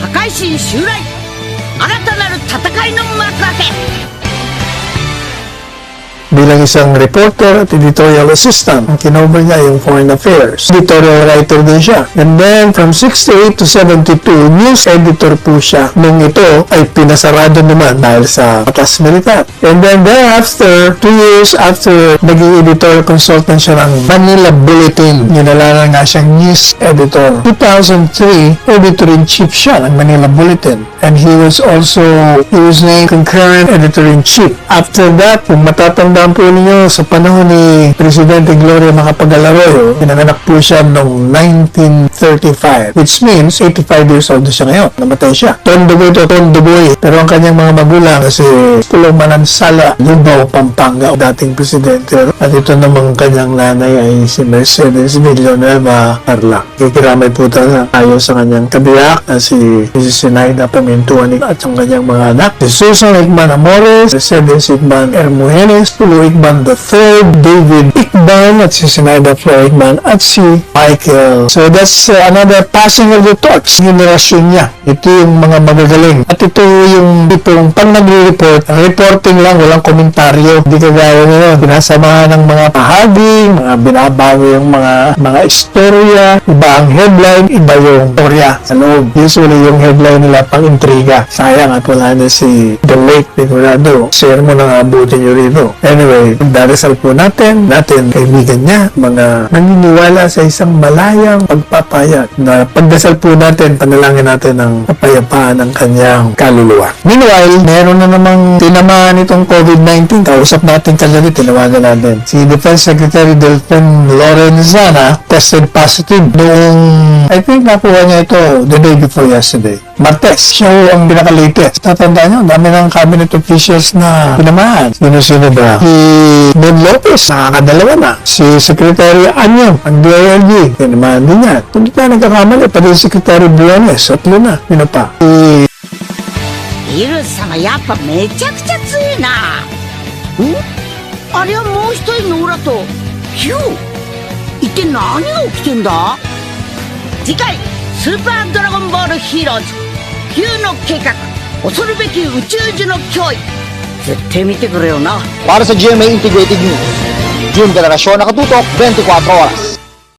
破壊神襲来、新たなる戦いの幕開け。 Bilang isang reporter at editorial assistant, ang kinover niya yung foreign affairs. Editorial writer din siya. And then, from 68 to 72, news editor po siya. Nung ito ay pinasarado naman dahil sa batas militar. And then thereafter, 2 years after, naging editorial consultant siya ng Manila Bulletin. Ginalaran nga siyang news editor. 2003, editor-in-chief siya ng Manila Bulletin. And he was named concurrent editor-in-chief. After that, kung matatandaan po ninyo, sa panahon ni Presidente Gloria Macapagal-Arroyo, pinanganak po siya noong 1935, which means 85 years old na siya ngayon. Namatay siya. Tondoboy to Tondoboy. Pero ang kanyang mga magulang si Pulong Manansala, Lubao, Pampanga, dating presidente. At ito namang kanyang nanay ay si Mercedes Villanueva Carla. Kikiramay po tayo sa kanyang kabiyak na si Mrs. Sinaida Pamintuan at ang kanyang mga anak. Si Susan Igman Amores, Mercedes Igman Hermogenes, Pulo Igman III, David Igman at si Sinaida Flo Igman at si Michael. So that's another passing of the torch. Generasyon niya. Ito yung mga magagaling. At ito yung tipong pag nagre-report, reporting lang, walang komentaryo. Hindi kagaya ngayon. Pinasamahan ng mga pahaging, mga binabago yung mga istorya, iba ang headline, iba yung storya sa loob. Usually yung headline nila pang intriga. Sayang at wala na si The Late Nicolado. Share mo na abutin nyo rito. Anyway, darasal po natin, kaibigan niya, mga naniniwala sa isang malayang pagpapayag na pagdasal po natin, panalangin natin ang kapayapaan ng kanyang kaluluwa. Meanwhile, meron na namang tinamaan itong COVID-19. Kausap natin kagabi, tinawagan natin. Si Defense Secretary Delfin Lorenzana tested positive noong, I think nakuha niya ito the day before yesterday. Martes, siya ang pinaka-latest. Tatandaan niyo, dami ng cabinet officials na tinamaan. Sino ba? Si Don Lopez, nakakadalawa na. Si Secretary Anyong, ang DILG, tinamaan din niya. Kung di tayo nagkakamali, pati si Secretary Buenes, atlo na. Sino pa? Si イルス様やっぱめちゃくちゃ強いな。あれはもう一人のオラとヒュー。一体何が起きてんだ。次回スーパードラゴンボールヒーローズヒューの計画、恐るべき宇宙樹の脅威、絶対見てくれよな。 Para sa GMA Integrated News, June Generasyon nakatutok 24 oras.